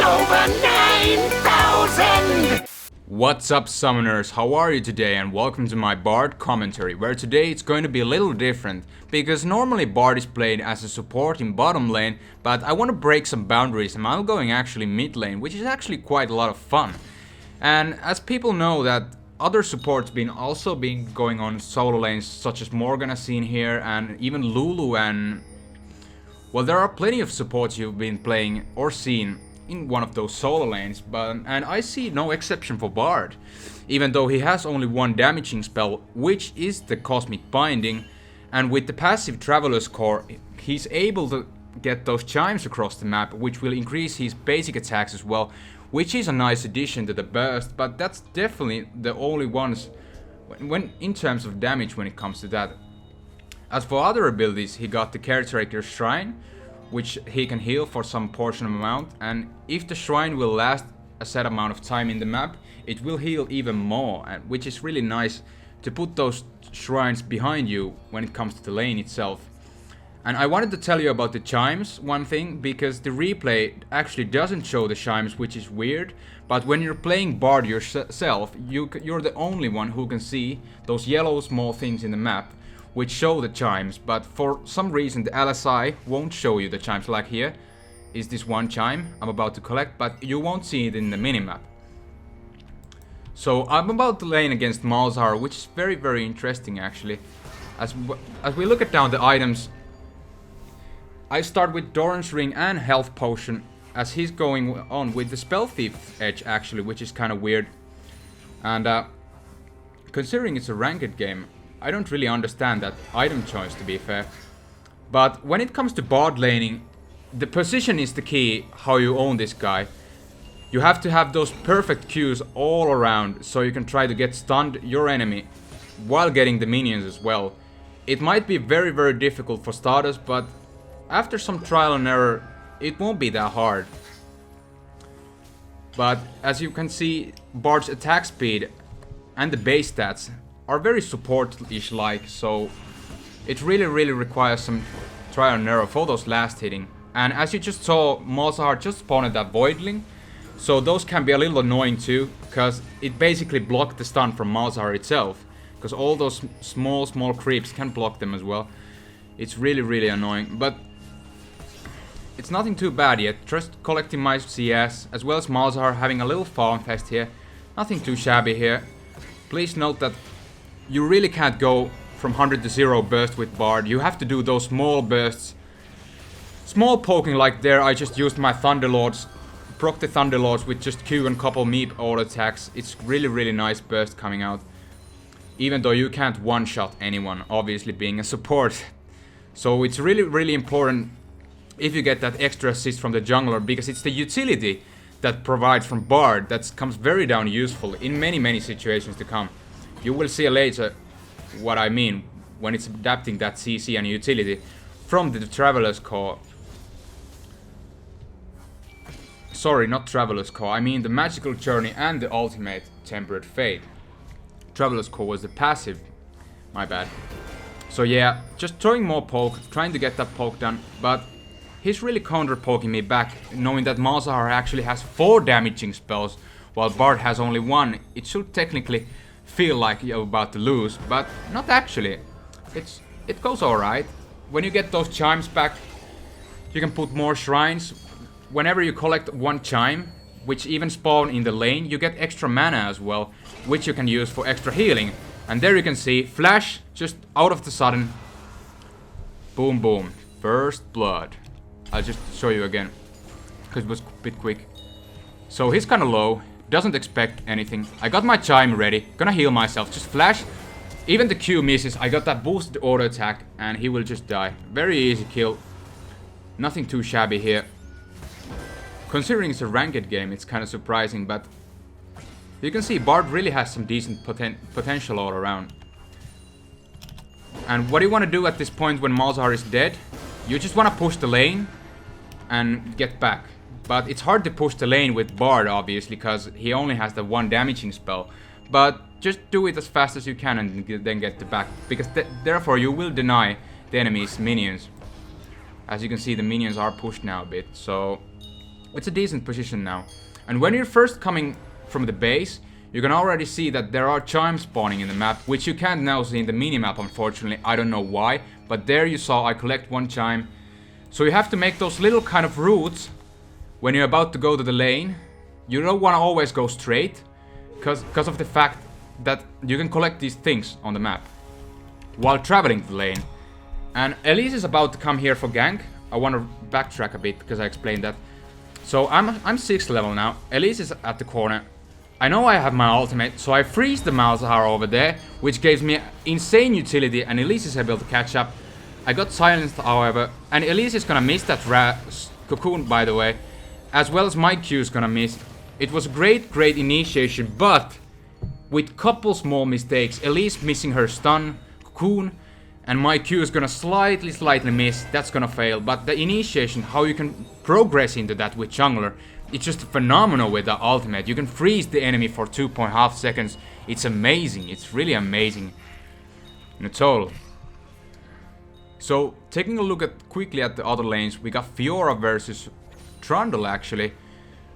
over 9,000! What's up, summoners? How are you today? And welcome to my Bard commentary, where today it's going to be a little different, because normally Bard is played as a support in bottom lane, but I want to break some boundaries and I'm going actually mid lane, which is actually quite a lot of fun. And as people know that other supports also been going on solo lanes, such as Morgana seen here, and even Lulu, and well, there are plenty of supports you've been playing or seen in one of those solo lanes, and I see no exception for Bard, even though he has only one damaging spell, which is the Cosmic Binding, and with the passive Traveler's Core he's able to get those chimes across the map, which will increase his basic attacks as well, which is a nice addition to the burst, but that's definitely the only ones when in terms of damage when it comes to that. As for other abilities, he got the Caretaker's Shrine, which he can heal for some portion of amount, and if the shrine will last a set amount of time in the map, it will heal even more, and which is really nice to put those shrines behind you when it comes to the lane itself. And I wanted to tell you about the chimes, one thing, because the replay actually doesn't show the chimes, which is weird, but when you're playing Bard yourself, you're the only one who can see those yellow small things in the map which show the chimes, but for some reason the LSI won't show you the chimes. Like here is this one chime I'm about to collect, but you won't see it in the minimap. So I'm about to lane against Malzahar, which is very interesting actually. As we look at down the items, I start with Doran's Ring and Health Potion, as he's going on with the Spell Thief Edge actually, which is kind of weird. And considering it's a ranked game, I don't really understand that item choice, to be fair. But when it comes to Bard laning, the position is the key, how you own this guy. You have to have those perfect Qs all around, so you can try to get stunned your enemy while getting the minions as well. It might be very difficult for starters, but after some trial and error, it won't be that hard. But as you can see, Bard's attack speed and the base stats are very support-ish like, so it really requires some trial and error for those last hitting. And as you just saw, Malzahar just spawned that Voidling, so those can be a little annoying too, because it basically blocked the stun from Malzahar itself, because all those small creeps can block them as well. It's really annoying, but it's nothing too bad yet. Just collecting my CS, as well as Malzahar having a little farm fest here. Nothing too shabby here. Please note that you really can't go from 100 to 0 burst with Bard. You have to do those small bursts. Small poking like there, I just used my Thunderlords. Proc the Thunderlords with just Q and couple meep auto attacks. It's really nice burst coming out. Even though you can't one-shot anyone, obviously being a support. So it's really important if you get that extra assist from the jungler, because it's the utility that provides from Bard that comes very down useful in many situations to come. You will see later what I mean when it's adapting that CC and utility from the Traveler's Core. Sorry, not Traveler's Core, I mean the Magical Journey and the Ultimate Temperate Fate. Traveler's Core was the passive, my bad. So yeah, just throwing more poke, trying to get that poke done, but he's really counter-poking me back, knowing that Malzahar actually has 4 damaging spells, while Bard has only 1. It should technically feel like you're about to lose, but not actually. It goes alright. When you get those chimes back, you can put more shrines. Whenever you collect 1 chime, which even spawn in the lane, you get extra mana as well, which you can use for extra healing. And there you can see, flash, just out of the sudden. Boom. First blood. I'll just show you again, because it was a bit quick. So he's kinda low. Doesn't expect anything. I got my chime ready. Gonna heal myself. Just flash. Even the Q misses. I got that boosted auto attack and he will just die. Very easy kill. Nothing too shabby here. Considering it's a ranked game, it's kind of surprising, but you can see Bard really has some decent potential all around. And what do you want to do at this point when Malzahar is dead? You just want to push the lane and get back. But it's hard to push the lane with Bard, obviously, because he only has the 1 damaging spell. But just do it as fast as you can and then get the back, because therefore you will deny the enemy's minions. As you can see, the minions are pushed now a bit, so It's a decent position now. And when you're first coming from the base, you can already see that there are chimes spawning in the map, which you can't now see in the minimap, unfortunately. I don't know why, but there you saw I collect one chime. So you have to make those little kind of routes when you're about to go to the lane. You don't want to always go straight, because of the fact that you can collect these things on the map while traveling the lane. And Elise is about to come here for gank. I want to backtrack a bit because I explained that. So I'm 6th level now. Elise is at the corner. I know I have my ultimate, so I freeze the Malzahar over there, which gives me insane utility, and Elise is able to catch up. I got silenced, however, and Elise is gonna miss that cocoon, by the way, as well as my Q is gonna miss. It was a great initiation, but with couple small mistakes, Elise missing her stun, cocoon, and my Q is gonna slightly miss. That's gonna fail, but the initiation, how you can progress into that with jungler, it's just phenomenal with the ultimate. You can freeze the enemy for 2.5 seconds. It's amazing. It's really amazing in a total. So, taking a look quickly at the other lanes, we got Fiora versus Trundle actually.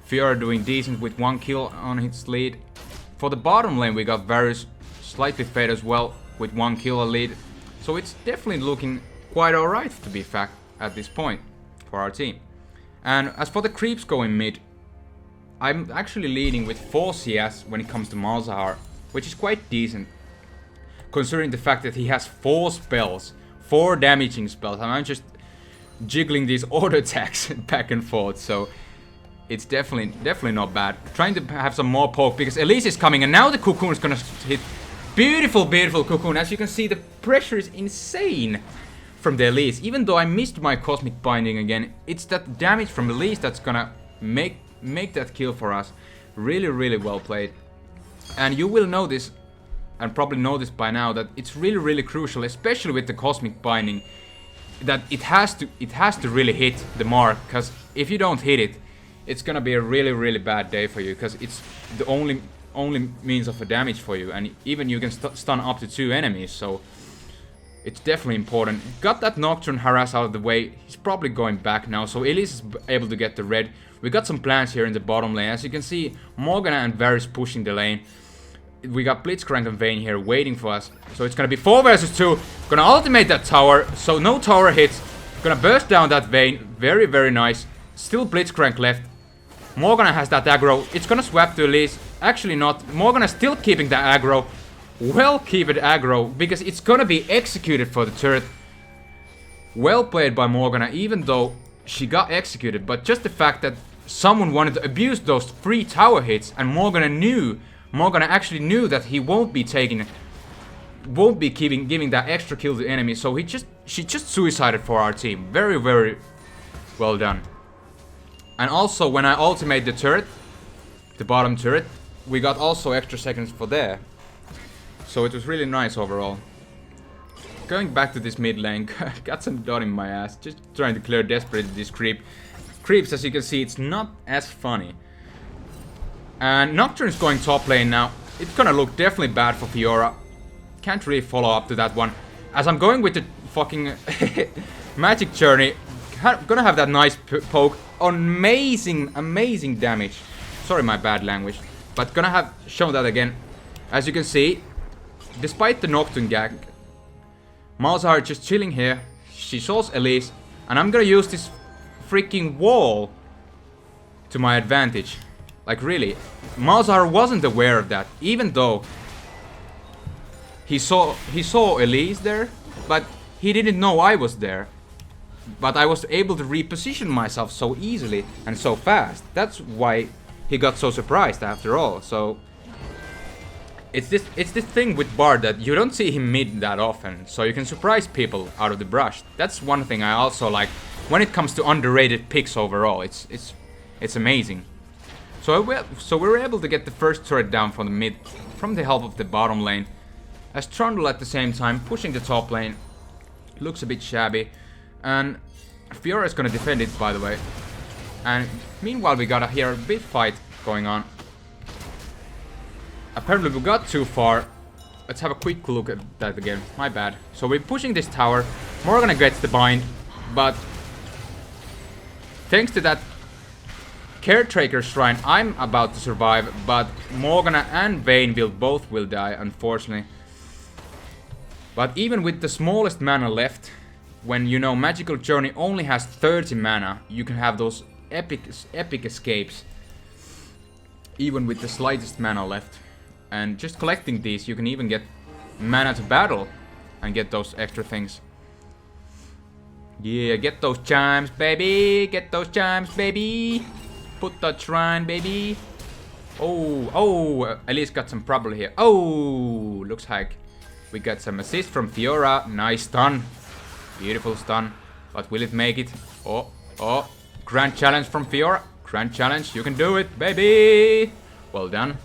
Fiora doing decent with 1 kill on his lead. For the bottom lane, we got Varus slightly fed as well with 1 kill a lead. So it's definitely looking quite alright to be fact at this point for our team. And as for the creeps going mid, I'm actually leading with 4 CS when it comes to Malzahar, which is quite decent, considering the fact that he has 4 spells, 4 damaging spells, and I'm just jiggling these auto attacks back and forth, so it's definitely not bad. Trying to have some more poke because Elise is coming, and now the cocoon is gonna hit. Beautiful cocoon. As you can see, the pressure is insane from the Elise. Even though I missed my cosmic binding again, it's that damage from Elise that's gonna make that kill for us. Really well played. And you will notice, and probably know this by now, that it's really crucial, especially with the cosmic binding, that it has to really hit the mark, because if you don't hit it, it's gonna be a really bad day for you, because it's the only means of a damage for you, and even you can stun up to 2 enemies, so it's definitely important. Got that Nocturne harass out of the way. He's probably going back now, so Elise is able to get the red. We got some plans here in the bottom lane. As you can see, Morgana and Varus pushing the lane. We got Blitzcrank and Vayne here waiting for us. So it's gonna be 4 versus 2. Gonna ultimate that tower, so no tower hits. Gonna burst down that Vayne. Very nice. Still Blitzcrank left. Morgana has that aggro. It's gonna swap to Elise. Actually not. Morgana still keeping that aggro. Well, keep it aggro, because it's gonna be executed for the turret. Well played by Morgana, even though she got executed, but just the fact that someone wanted to abuse those 3 tower hits, and Morgana actually knew that he won't be giving that extra kill to the enemy, so she just suicided for our team. Very well done. And also, when I ultimate the turret, the bottom turret, we got also extra seconds for there. So it was really nice overall. Going back to this mid lane, got some dot in my ass, just trying to clear desperately this creeps, as you can see, it's not as funny. And Nocturne is going top lane now. It's gonna look definitely bad for Fiora. Can't really follow up to that one. As I'm going with the fucking magic journey, gonna have that nice poke. Amazing damage. Sorry, my bad language. But gonna have shown that again. As you can see, despite the Nocturne gank, Malzahar just chilling here. She shows Elise, and I'm gonna use this freaking wall to my advantage. Like really, Malzahar wasn't aware of that, even though he saw Elise there, but he didn't know I was there. But I was able to reposition myself so easily and so fast. That's why he got so surprised after all. So it's this thing with Bard that you don't see him mid that often, so you can surprise people out of the brush. That's one thing I also like when it comes to underrated picks overall. It's amazing. So we were able to get the first turret down from the mid, from the help of the bottom lane. As Trundle at the same time pushing the top lane. Looks a bit shabby. And Fiora is gonna defend it, by the way. And meanwhile we got here a big fight going on. Apparently we got too far. Let's have a quick look at that again. My bad. So we're pushing this tower. Morgana gets the bind. But thanks to that Caretaker Shrine, I'm about to survive, but Morgana and Vayne both will die, unfortunately. But even with the smallest mana left, when you know Magical Journey only has 30 mana, you can have those epic escapes. Even with the slightest mana left. And just collecting these, you can even get mana to battle and get those extra things. Yeah, get those chimes, baby! Get those chimes, baby! Put that shrine, baby! Oh, Elise got some problem here. Oh, looks like we got some assist from Fiora. Nice stun. Beautiful stun. But will it make it? Oh, grand challenge from Fiora. Grand challenge, you can do it, baby! Well done.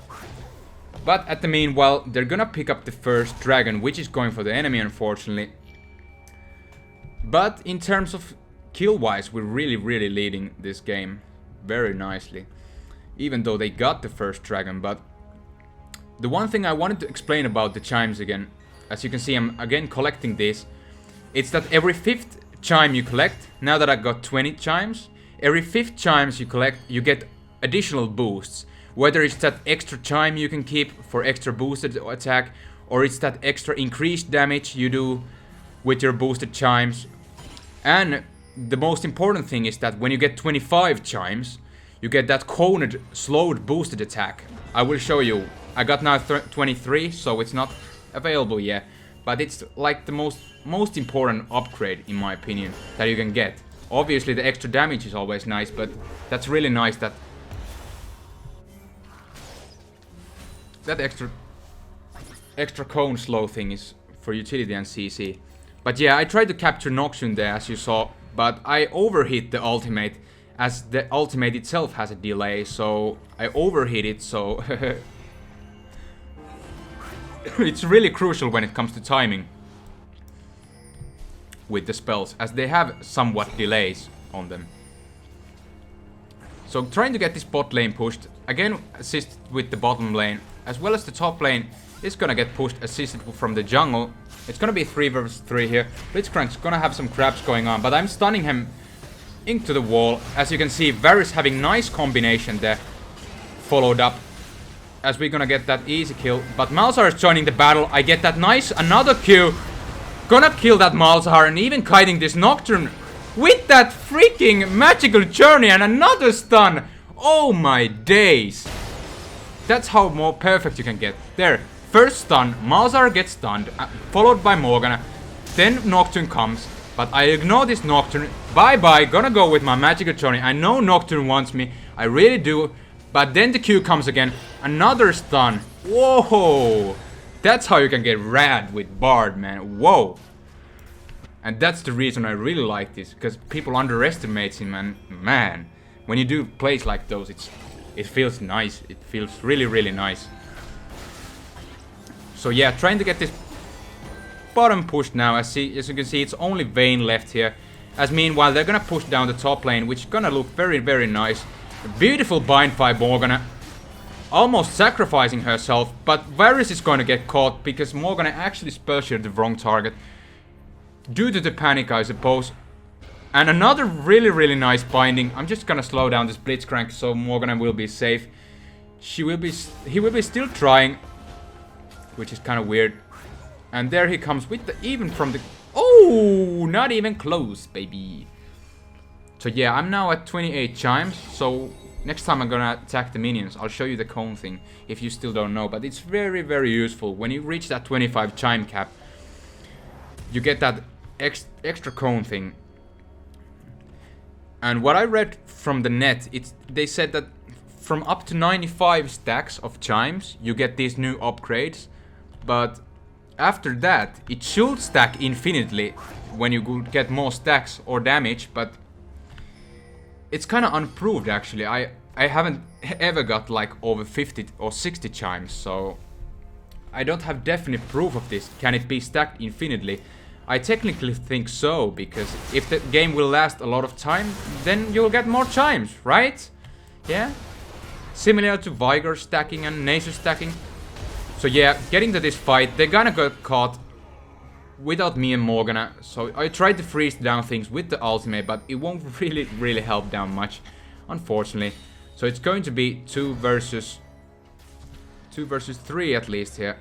But at the meanwhile, they're gonna pick up the first dragon, which is going for the enemy, unfortunately. But in terms of kill-wise, we're really leading this game very nicely. Even though they got the first dragon, but the one thing I wanted to explain about the chimes again, as you can see, I'm again collecting this. It's that every 5th chime you collect, now that I got 20 chimes, every 5th chimes you collect, you get additional boosts. Whether it's that extra chime you can keep for extra boosted attack, or it's that extra increased damage you do with your boosted chimes. And the most important thing is that when you get 25 chimes, you get that coned slowed boosted attack. I will show you. I got now 23, so it's not available yet. But it's like the most important upgrade, in my opinion, that you can get. Obviously the extra damage is always nice, but that's really nice that extra cone slow thing is for utility and CC. But yeah, I tried to capture Nocturne there, as you saw, but I overhit the ultimate, as the ultimate itself has a delay, so I overhit it, so it's really crucial when it comes to timing with the spells, as they have somewhat delays on them. So trying to get this bot lane pushed, again assist with the bottom lane, as well as the top lane is gonna get pushed, assisted from the jungle. It's gonna be 3 versus 3 here. Blitzcrank's gonna have some crabs going on, but I'm stunning him into the wall. As you can see, Varys having nice combination there, followed up, as we're gonna get that easy kill. But Malzahar is joining the battle. I get that nice, another Q. Gonna kill that Malzahar, and even kiting this Nocturne with that freaking Magical Journey and another stun. Oh my days. That's how more perfect you can get. There, first stun, Malzahar gets stunned, followed by Morgana. Then Nocturne comes, but I ignore this Nocturne. Bye-bye, gonna go with my Magical Journey. I know Nocturne wants me, I really do. But then the Q comes again, another stun. Whoa! That's how you can get rad with Bard, man. Whoa! And that's the reason I really like this, because people underestimate him, and man, when you do plays like those, it feels nice. It feels really nice. So yeah, trying to get this bottom pushed now. As you can see, it's only Vayne left here. As meanwhile, they're gonna push down the top lane, which is gonna look very nice. A beautiful bind by Morgana. Almost sacrificing herself, but Varys is going to get caught because Morgana actually spell shielded the wrong target. Due to the panic, I suppose. And another really nice binding. I'm just gonna slow down this Blitzcrank so Morgana will be safe. He will be still trying, which is kind of weird. And there he comes with the even from the... Oh, not even close, baby. So yeah, I'm now at 28 chimes. So next time I'm gonna attack the minions, I'll show you the cone thing if you still don't know. But it's very useful. When you reach that 25 chime cap, you get that extra cone thing. And what I read from the net, they said that from up to 95 stacks of chimes, you get these new upgrades. But after that, it should stack infinitely when you get more stacks or damage. But it's kind of unproved, actually. I haven't ever got like over 50 or 60 chimes, so I don't have definite proof of this. Can it be stacked infinitely? I technically think so, because if the game will last a lot of time, then you'll get more chimes, right? Yeah? Similar to Vigor stacking and Nasus stacking. So yeah, getting to this fight, they're gonna get caught without me and Morgana. So I tried to freeze down things with the ultimate, but it won't really help down much, unfortunately. So it's going to be 2 versus 3 at least here.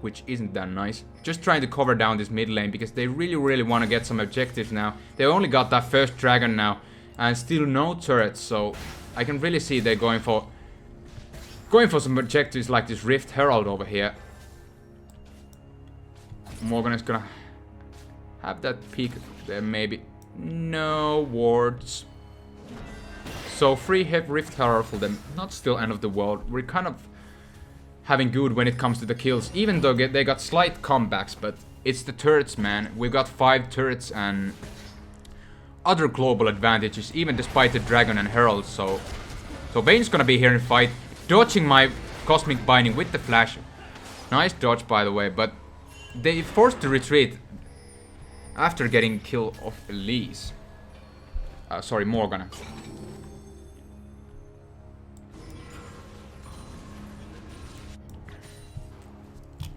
Which isn't that nice. Just trying to cover down this mid lane because they really want to get some objectives now. They only got that first dragon now and still no turrets, so I can really see they're going for some objectives like this Rift Herald over here. Morgan is gonna have that peek there maybe. No wards. So free Rift Herald for them. Not still end of the world. We're kind of having good when it comes to the kills, even though they got slight comebacks, but it's the turrets, man. We've got 5 turrets and other global advantages, even despite the Dragon and Herald, so Vayne's gonna be here in fight, dodging my Cosmic Binding with the flash. Nice dodge, by the way, but they forced to retreat after getting kill of Elise. Sorry, Morgana.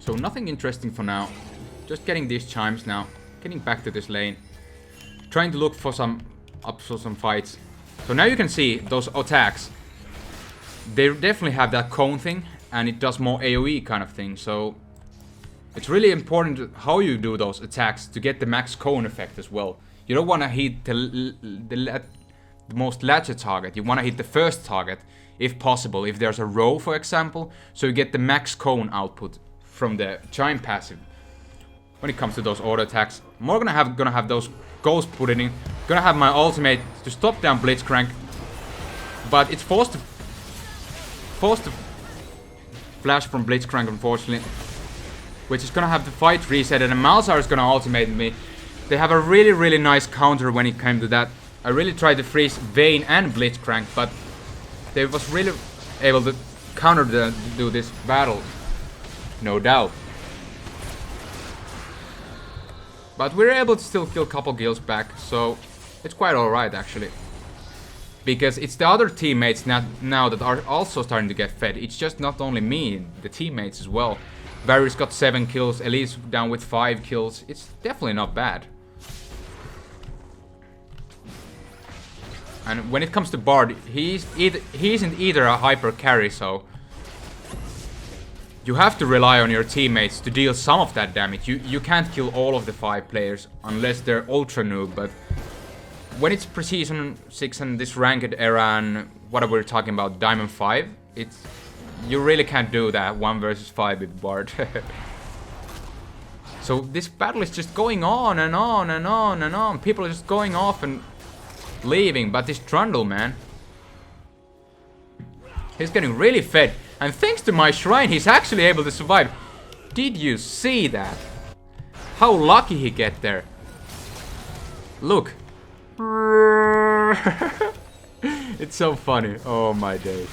So nothing interesting for now. Just getting these chimes now. Getting back to this lane. Trying to look for some fights. So now you can see those attacks. They definitely have that cone thing. And it does more AoE kind of thing. So it's really important how you do those attacks to get the max cone effect as well. You don't want to hit the most latter target. You want to hit the first target if possible. If there's a row, for example. So you get the max cone output from the Chime passive. When it comes to those auto attacks, more gonna have those ghosts put in. Gonna have my ultimate to stop down Blitzcrank, but it's forced to flash from Blitzcrank, unfortunately, which is gonna have the fight reset, and Malzahar is gonna ultimate me. They have a really nice counter when it came to that. I really tried to freeze Vayne and Blitzcrank, but they was really able to do this battle. No doubt. But we're able to still kill a couple kills back, so it's quite alright actually. Because it's the other teammates now that are also starting to get fed. It's just not only me, the teammates as well. Varys got 7 kills, Elise down with 5 kills. It's definitely not bad. And when it comes to Bard, he isn't either a hyper carry, so you have to rely on your teammates to deal some of that damage. You can't kill all of the 5 players unless they're ultra noob, but when it's Preseason 6 and this ranked era and what we're talking about, Diamond 5, you really can't do that 1 versus 5 with Bard. So this battle is just going on and on and on and on. People are just going off and leaving, but this Trundle, man, he's getting really fed. And thanks to my shrine, he's actually able to survive. Did you see that? How lucky he get there. Look. It's so funny. Oh my days.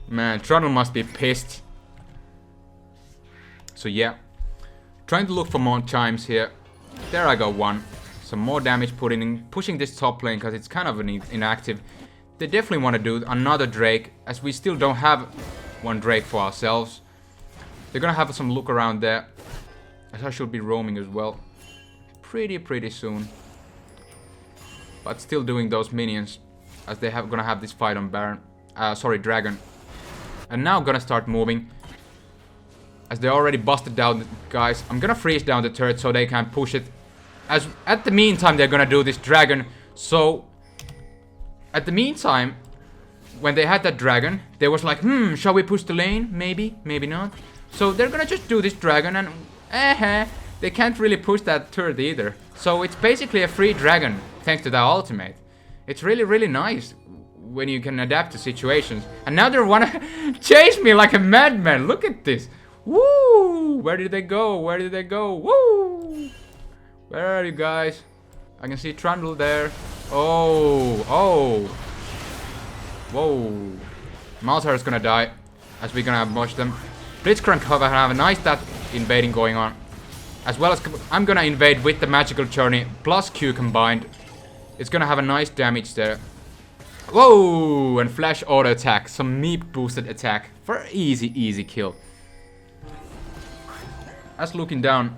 Man, Trundle must be pissed. So yeah. Trying to look for more chimes here. There I go, 1. Some more damage put in, pushing this top lane because it's kind of inactive. They definitely want to do another Drake, as we still don't have 1 Drake for ourselves. They're gonna have some look around there, as I should be roaming as well. Pretty soon. But still doing those minions, as they gonna have this fight on Baron. Dragon. And now gonna start moving, as they already busted down the guys. I'm gonna freeze down the turret so they can push it. As at the meantime, they're gonna do this Dragon. So at the meantime, when they had that Dragon, they was like, shall we push the lane? Maybe, maybe not. So they're gonna just do this Dragon and they can't really push that turret either. So it's basically a free Dragon, thanks to that ultimate. It's really nice when you can adapt to situations. And now they wanna chase me like a madman. Look at this. Woo! Where did they go? Where did they go? Woo! Where are you guys? I can see Trundle there. Oh. Whoa. Malzahar is gonna die, as we're gonna mush them. Blitzcrank have a nice that invading going on. As well as I'm gonna invade with the Magical Journey plus Q combined. It's gonna have a nice damage there. Whoa! And flash auto attack. Some meep boosted attack for easy kill. As looking down,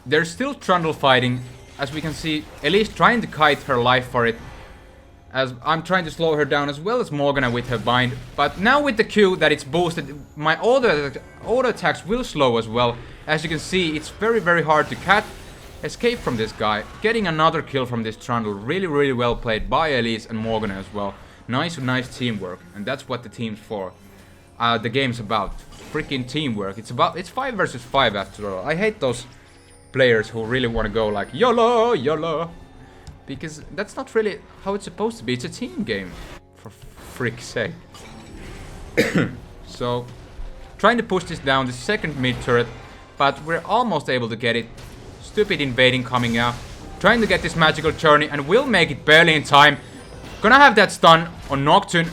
there's still Trundle fighting. As we can see, Elise trying to kite her life for it. as I'm trying to slow her down as well as Morgana with her bind. But now with the Q that it's boosted, my auto attacks will slow as well. As you can see, it's very hard to escape from this guy. Getting another kill from this Trundle, really well played by Elise and Morgana as well. Nice teamwork, and that's what the team's for. The game's about freaking teamwork. It's 5 versus 5 after all. I hate those players who really want to go like YOLO, because that's not really how it's supposed to be. It's a team game, for frick's sake. So, trying to push this down, the second mid turret, but we're almost able to get it. Stupid invading coming out. Trying to get this magical journey, and we'll make it barely in time. Gonna have that stun on Nocturne,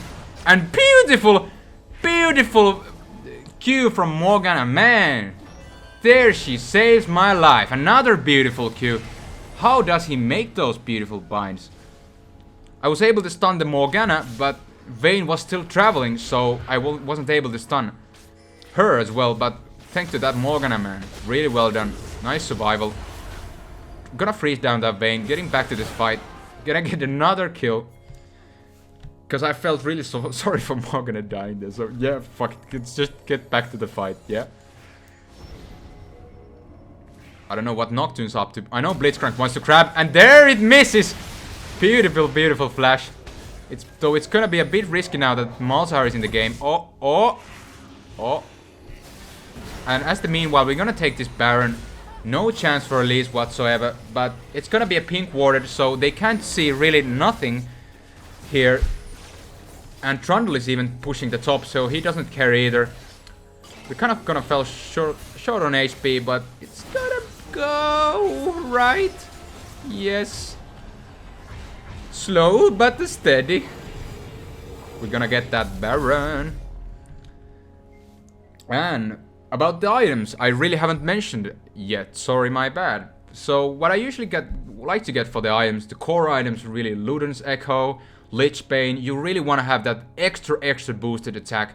and beautiful Q from Morgana, man. There she saves my life. Another beautiful Q. How does he make those beautiful binds? I was able to stun the Morgana, but Vayne was still traveling, so I wasn't able to stun her as well. But thanks to that Morgana, man. Really well done. Nice survival. Gonna freeze down that Vayne. Getting back to this fight. Gonna get another kill. Because I felt really sorry for Morgana dying there. So yeah, fuck it. Let's just get back to the fight, yeah? I don't know what Nocturne's up to. I know Blitzcrank wants to grab, and there it misses! Beautiful flash. Though it's gonna be a bit risky now that Malzahar is in the game. Oh. And as the meanwhile, we're gonna take this Baron. No chance for Elise whatsoever, but it's gonna be a pink warded, so they can't see really nothing here. And Trundle is even pushing the top, so he doesn't care either. We're kind of gonna fall short on HP, but it's gonna go right. Yes. Slow but steady. We're gonna get that Baron. And about the items, I really haven't mentioned yet. Sorry, my bad. So what I usually like to get for the items, the core items, really Luden's Echo, Lich Bane. You really want to have that extra boosted attack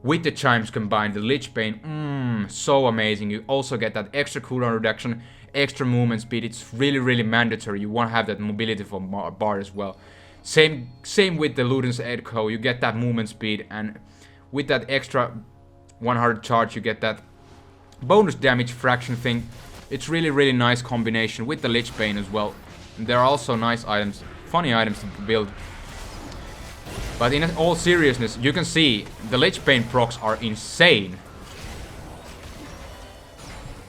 with the Chimes combined. The Lich Bane, so amazing. You also get that extra cooldown reduction, extra movement speed. It's really mandatory. You want to have that mobility for Bard as well. Same with the Luden's Echo. You get that movement speed, and with that extra 100 charge, you get that bonus damage fraction thing. It's really nice combination with the Lich Bane as well. And there are also nice items, funny items to build. But in all seriousness, you can see the Lich Bane procs are insane.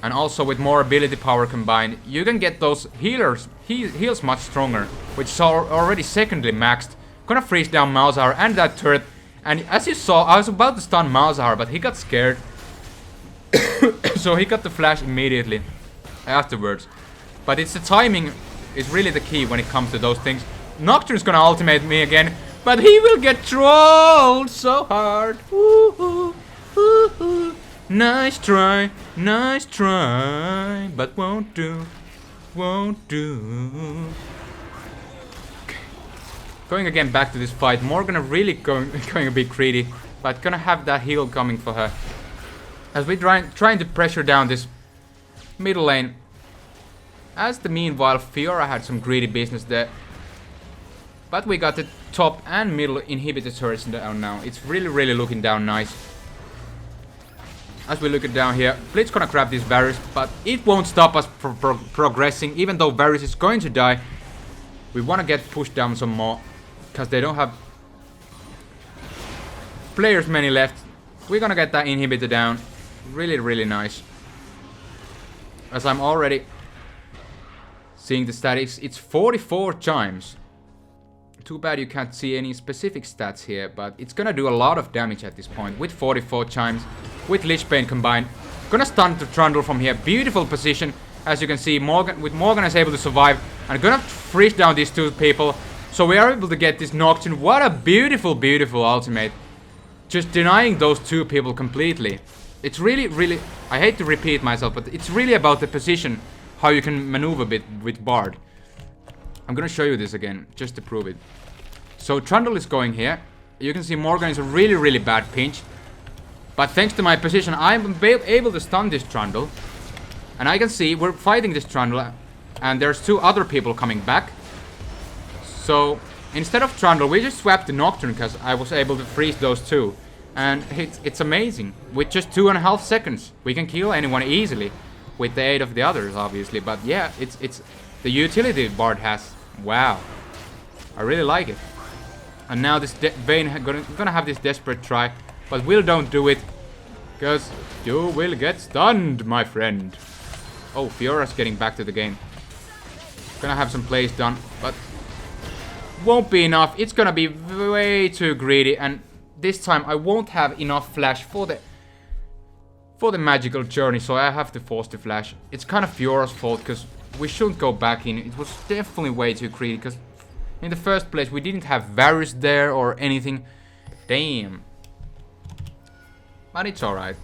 And also with more ability power combined, you can get those heals much stronger, which is already secondly maxed. Gonna freeze down Malzahar and that turret. And as you saw, I was about to stun Malzahar, but he got scared. So he got the flash immediately afterwards. But it's the timing is really the key when it comes to those things. Nocturne's gonna ultimate me again, but he will get trolled so hard. Ooh. Nice try, but won't do. Okay. Going again back to this fight. Morgana really going a bit greedy, but gonna have that heal coming for her. As we trying to pressure down this middle lane. As the meanwhile, Fiora had some greedy business there. But we got the top and middle inhibitor turrets down now. It's really looking down nice. As we look it down here, Blitz gonna grab this Varus, but it won't stop us from progressing. Even though Varus is going to die, we wanna get pushed down some more, because they don't have players many left. We're gonna get that inhibitor down. Really nice. As I'm already seeing the statics, it's 44 Chimes. Too bad you can't see any specific stats here, but it's gonna do a lot of damage at this point with 44 Chimes, with Lich Bane combined. Gonna stun the Trundle from here. Beautiful position. As you can see, Morgana is able to survive, and gonna freeze down these two people. So we are able to get this Nocturne. What a beautiful ultimate. Just denying those two people completely. It's really, I hate to repeat myself, but it's really about the position, how you can maneuver a bit with Bard. I'm gonna show you this again, just to prove it. So Trundle is going here. You can see Morgan is a really bad pinch. But thanks to my position, I'm able to stun this Trundle. And I can see we're fighting this Trundle, and there's two other people coming back. So Instead of Trundle, we just swapped the Nocturne because I was able to freeze those two. And it's amazing. With just 2.5 seconds, we can kill anyone easily. With the aid of the others, obviously. But yeah, it's the utility Bard has. Wow. I really like it. And now this Vayne gonna have this desperate try. But Will don't do it. Because you will get stunned, my friend. Oh, Fiora's getting back to the game. Gonna have some plays done. But won't be enough. It's gonna be way too greedy. And this time I won't have enough flash for the magical journey, so I have to force the flash. It's kind of Fiora's fault, because we shouldn't go back in. It was definitely way too greedy, because in the first place we didn't have Varus there or anything. Damn. But it's alright.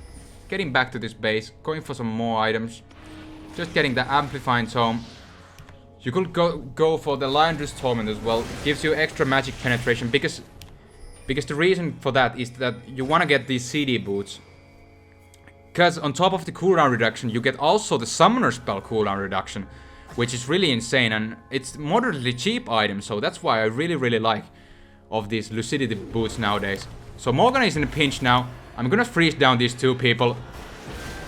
Getting back to this base, going for some more items. Just getting the Amplifying Tome. You could go for the Lion-Dru's Torment as well. It gives you extra magic penetration, because the reason for that is that you want to get these CD boots. Because on top of the cooldown reduction, you get also the Summoner spell cooldown reduction, which is really insane, and it's moderately cheap item, so that's why I really like of these Lucidity boots nowadays. So Morgana is in a pinch now. I'm gonna freeze down these two people.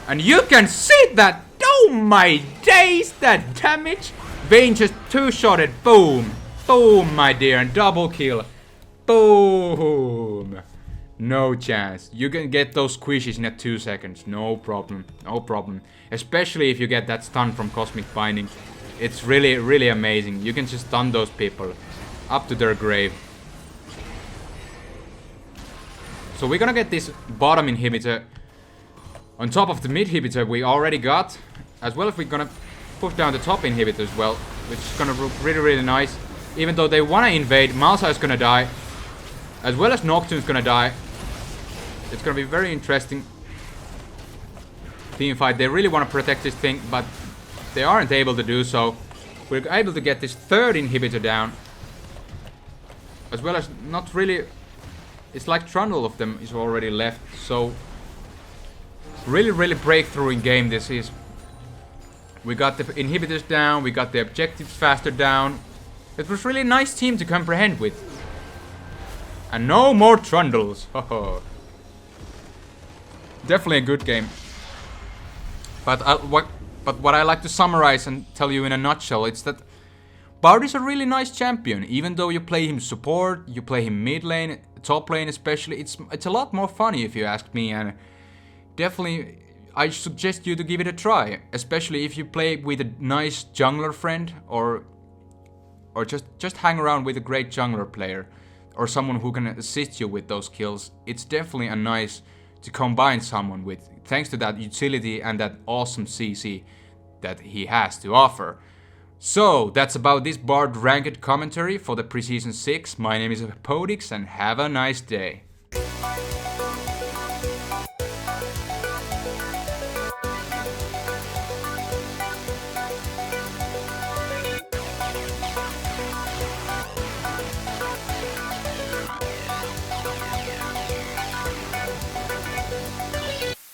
And you can see that! Oh my days, that damage! Vayne just two-shotted, boom! Boom, my dear, and double kill. Boom! No chance. You can get those squishies in 2 seconds. No problem. No problem. Especially if you get that stun from Cosmic Binding. It's really amazing. You can just stun those people up to their grave. So we're gonna get this bottom inhibitor on top of the mid inhibitor we already got. As well as we're gonna put down the top inhibitor as well. Which is gonna look really nice. Even though they wanna invade, Malsa is gonna die. As well as Nocturne's gonna die. It's gonna be very interesting team fight. They really want to protect this thing, but they aren't able to do so. We're able to get this third inhibitor down. As well as not really... It's like Trundle of them is already left. So really breakthrough in game this is. We got the inhibitors down. We got the objectives faster down. It was really a nice team to comprehend with. And no more Trundles. Definitely a good game. But what I like to summarize and tell you in a nutshell, it's that Bard is a really nice champion. Even though you play him support, you play him mid lane, top lane especially, it's a lot more funny if you ask me. And definitely, I suggest you to give it a try, especially if you play with a nice jungler friend or just hang around with a great jungler player or someone who can assist you with those kills. It's definitely a nice to combine someone with, thanks to that utility and that awesome CC that he has to offer. So, that's about this Bard ranked commentary for the Preseason 6. My name is Hepodix and have a nice day.